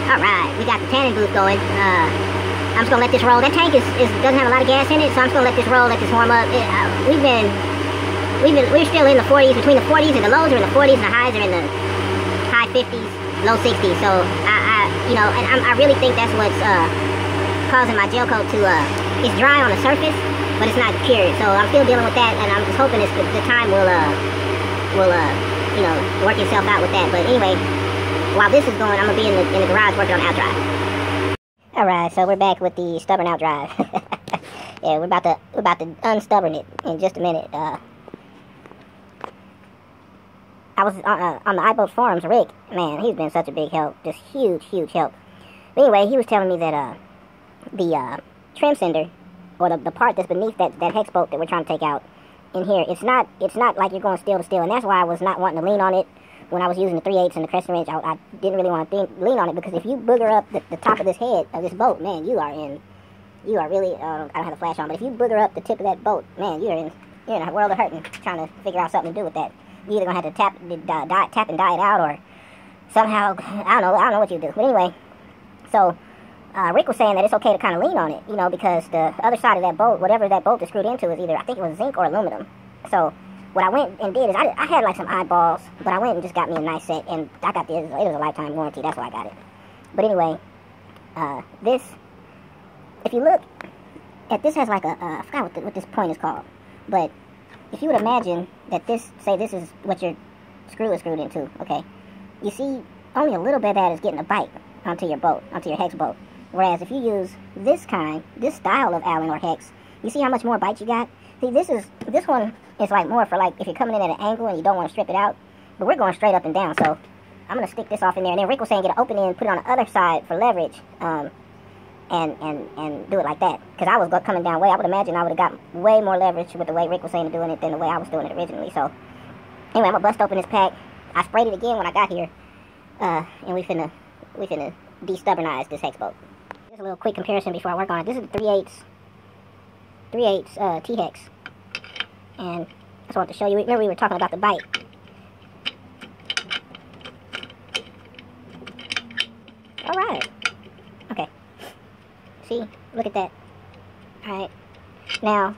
Alright, we got the tanning booth going. I'm just gonna let this roll. That tank doesn't have a lot of gas in it, so I'm just gonna let this roll, let this warm up. We're still in the 40s, between the 40s and the lows are in the 40s, and the highs are in the high 50s, low 60s. So I really think that's what's causing my gel coat to it's dry on the surface, but it's not cured. So I'm still dealing with that, and I'm just hoping the time will work itself out with that. But anyway, while this is going, I'm gonna be in the garage working on outdrive. Alright, so we're back with the stubborn outdrive. Yeah, we're about to unstubborn it in just a minute. I was on the iBoat forums. Rick, man, he's been such a big help, just huge help. But anyway, he was telling me that the trim cinder, or the part that's beneath that Hexbolt that we're trying to take out in here, it's not like you're going steel to steel, and that's why I was not wanting to lean on it when I was using the 3/8 and the crescent wrench. I didn't really want to lean on it, because if you booger up the top of this head of this boat, man, you are really, I don't have the flash on, but if you booger up the tip of that boat, man, you're in a world of hurting trying to figure out something to do with that. You're either going to have to tap and dye it out, or somehow, I don't know what you do. But anyway, so Rick was saying that it's okay to kind of lean on it, because the other side of that boat, whatever that bolt is screwed into, is either, I think it was zinc or aluminum. So what I went and did is, I had like some eyeballs, but I went and just got me a nice set, and I got this. It was a lifetime warranty, that's why I got it. But anyway, this, if you look at this, has like I forgot what this point is called, but if you would imagine that this is what your screw is screwed into, okay, you see only a little bit of that is getting a bite onto your boat, onto your hex bolt. Whereas if you use this style of Allen or hex, you see how much more bite you got? See, this one is like more for like if you're coming in at an angle and you don't want to strip it out, but we're going straight up and down, so I'm going to stick this off in there. And then Rick was saying get an open end, put it on the other side for leverage, and do it like that. Because I was coming down way, I would imagine I would have got way more leverage with the way Rick was saying to doing it than the way I was doing it originally. So anyway, I'm going to bust open this pack. I sprayed it again when I got here, and we finna de-stubbornize this hex boat. Just a little quick comparison before I work on it. This is the 3/8 T-hex, and I just wanted to show you. Remember we were talking about the bite. All right. Okay. See, look at that. All right. Now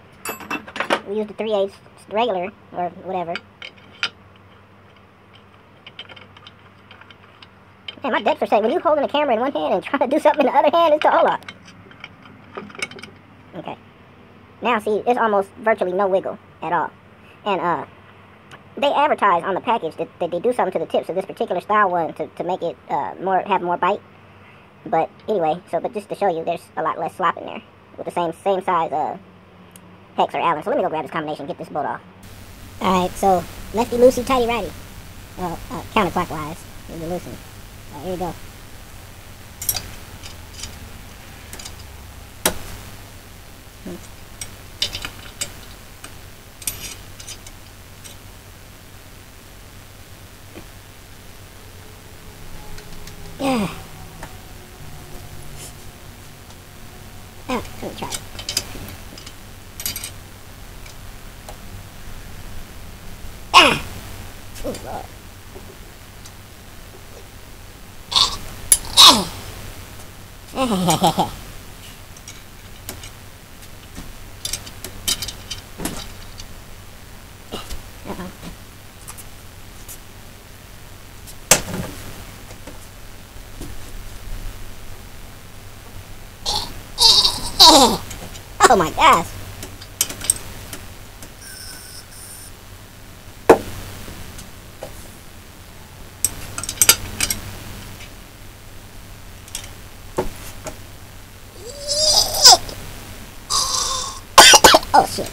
we use the 3/8 regular or whatever. Man, my depths are saying when you holding the camera in one hand and trying to do something in the other hand, it's a whole lot. Okay. Now see, there's almost virtually no wiggle at all. And they advertise on the package that they do something to the tips of this particular style one to make it have more bite. But anyway, but just to show you, there's a lot less slop in there with the same size hex or Allen. So let me go grab this combination and get this boat off. Alright, so lefty loosey, tighty righty. Counterclockwise. You're loosen. Here we go. Yeah. Let me try it. Oh, Lord. Oh my gosh. Oh shit.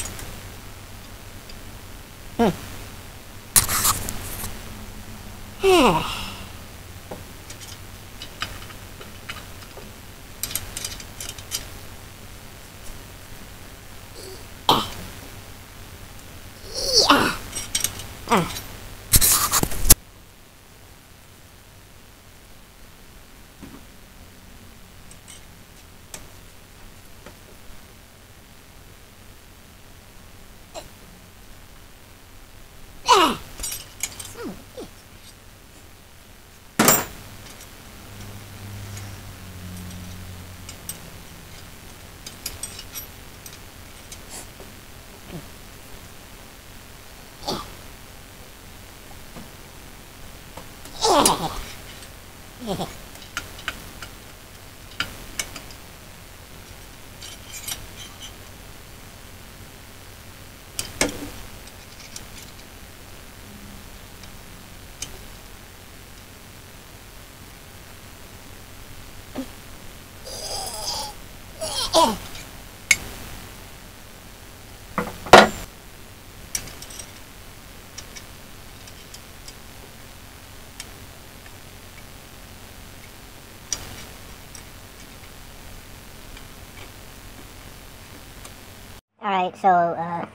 Alright, so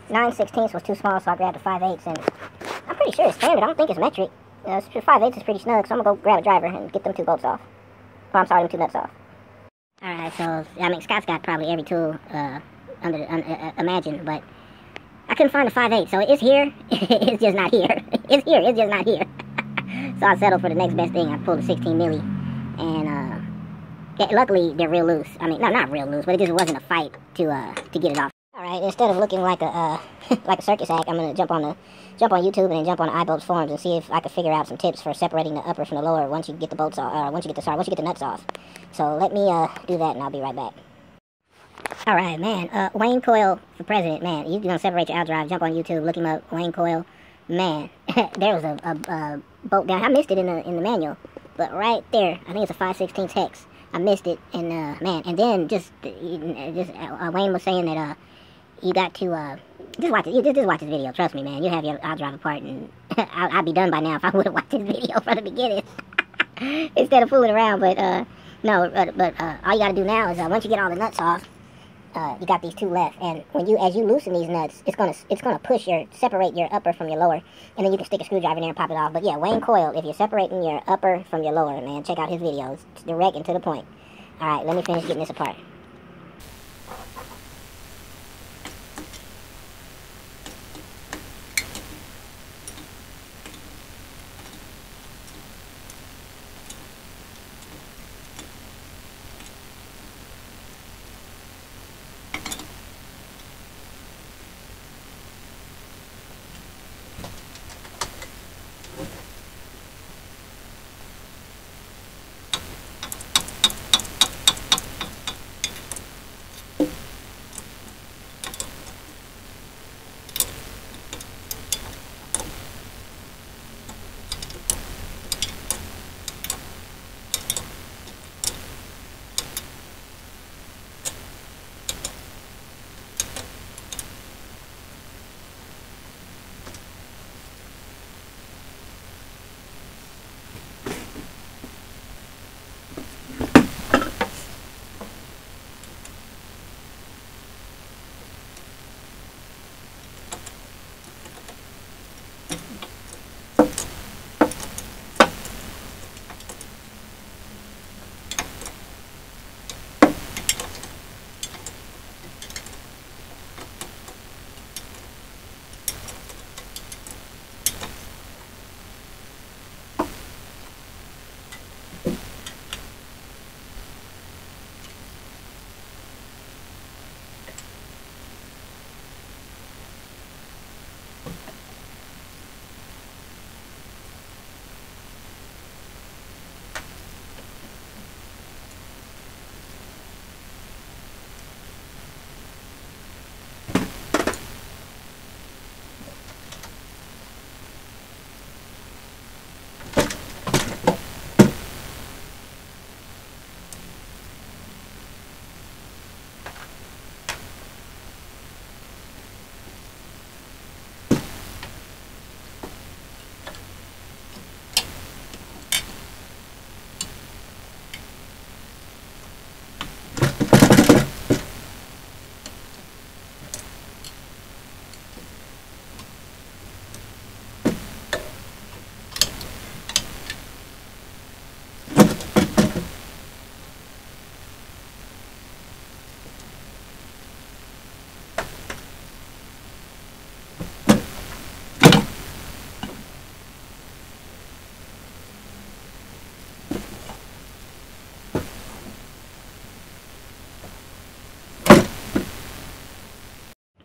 9/16 was too small, so I grabbed a 5/8, and I'm pretty sure it's standard. I don't think it's metric. 5/8 is pretty snug, so I'm gonna go grab a driver and get them two bolts off. Or I'm sorry, them two nuts off. Alright, so I mean, Scott's got probably every tool imagined, but I couldn't find the 5/8, so it's here. It's just not here. It's here. It's just not here. So I settled for the next best thing. I pulled a 16 milli, and yeah, luckily they're real loose. I mean, no, not real loose, but it just wasn't a fight to get it off. Alright, instead of looking like a like a circus act, I'm gonna jump on YouTube and then jump on the iBolts forums and see if I can figure out some tips for separating the upper from the lower once you get the bolts off, once you get the nuts off. So let me do that, and I'll be right back. Alright, man, Wayne Coyle for president, man. You're gonna separate your outdrive, jump on YouTube, look him up, Wayne Coyle. Man, there was a bolt down. I missed it in the manual, but right there, I think it's a 5/16 hex. I missed it, and man, and then Wayne was saying that you got to just watch it. Just watch this video. Trust me, man. You have your outdrive apart, and I'd be done by now if I would have watched this video from the beginning instead of fooling around. But no, but all you got to do now is once you get all the nuts off, you got these two left, and as you loosen these nuts, it's gonna separate your upper from your lower, and then you can stick a screwdriver in there and pop it off. But yeah, Wayne Coyle, if you're separating your upper from your lower, man, check out his videos. It's direct and to the point. All right, let me finish getting this apart.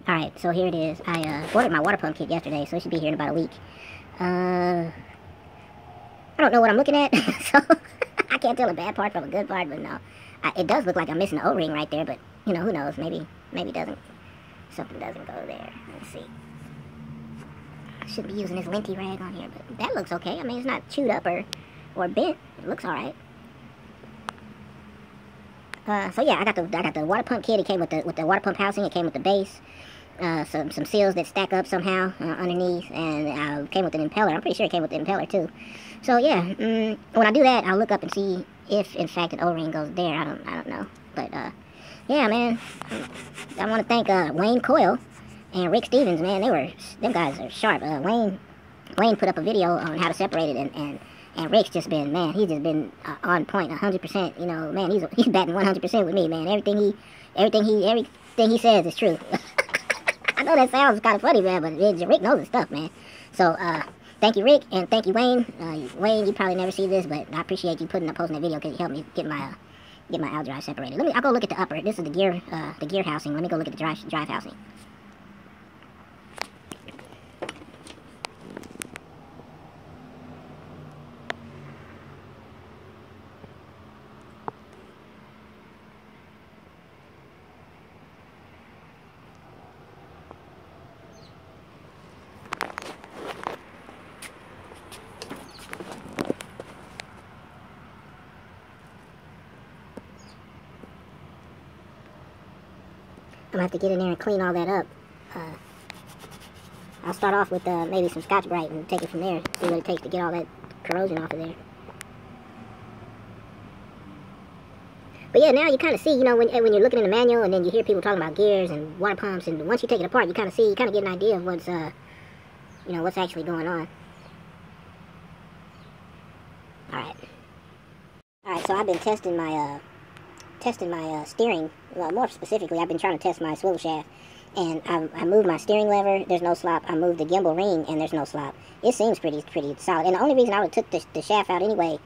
Alright, so here it is. I ordered my water pump kit yesterday, so it should be here in about a week. I don't know what I'm looking at, so I I can't tell a bad part from a good part, but no. It does look like I'm missing an O-ring right there, but, you know, who knows? Maybe it doesn't. Something doesn't go there. Let's see. I shouldn't be using this linty rag on here, but that looks okay. I mean, it's not chewed up or bent. It looks alright. So yeah, I got the water pump kit. It came with the water pump housing. It came with the base. Some seals that stack up somehow underneath, and came with an impeller. I'm pretty sure it came with the impeller too. So yeah, when I do that, I'll look up and see if in fact an O-ring goes there. I don't know, but yeah, man, I want to thank Wayne Coyle and Rick Stevens, man. Them guys are sharp. Wayne put up a video on how to separate it, and Rick's just been, man, he's just been on point 100%. You know, man, he's batting 100% with me, man. Everything he says is true. I know that sounds kind of funny, man, but Rick knows his stuff, man. So, thank you, Rick, and thank you, Wayne. Wayne, you probably never see this, but I appreciate you posting that video because it helped me get my out drive separated. I'll go look at the upper. This is the gear housing. Let me go look at the drive housing. I'm going to have to get in there and clean all that up. I'll start off with maybe some Scotch-Brite and take it from there. See what it takes to get all that corrosion off of there. But yeah, now you kind of see, you know, when you're looking in the manual and then you hear people talking about gears and water pumps, and once you take it apart, you kind of get an idea of what's, you know, what's actually going on. Alright, so I've been testing my steering. Well, more specifically, I've been trying to test my swivel shaft, and I moved my steering lever, there's no slop. I moved the gimbal ring, and there's no slop. It seems pretty solid, and the only reason I would have took the shaft out anyway,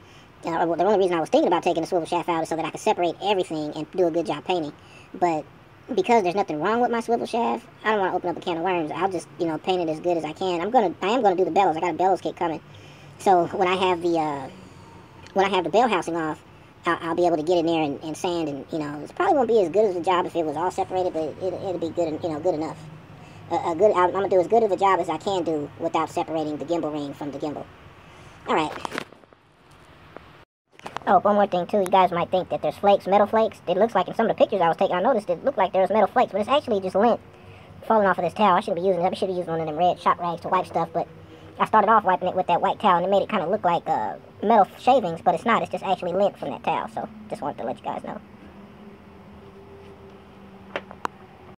or the only reason I was thinking about taking the swivel shaft out is so that I could separate everything and do a good job painting. But because there's nothing wrong with my swivel shaft, I don't want to open up a can of worms. I'll just, you know, paint it as good as I can. I am gonna do the bellows. I got a bellows kit coming, so when I have the bell housing off, I'll be able to get in there and sand, and, you know, it probably won't be as good as the job if it was all separated, but it'll be good, you know, good enough. I'm gonna do as good of a job as I can do without separating the gimbal ring from the gimbal. All right. Oh, one more thing too. You guys might think that there's flakes, metal flakes. It looks like in some of the pictures I was taking, I noticed it looked like there was metal flakes, but it's actually just lint falling off of this towel. I shouldn't be using it. I should have used one of them red shop rags to wipe stuff, but I started off wiping it with that white towel, and it made it kind of look like metal shavings, but it's not. It's just actually lint from that towel, so just wanted to let you guys know.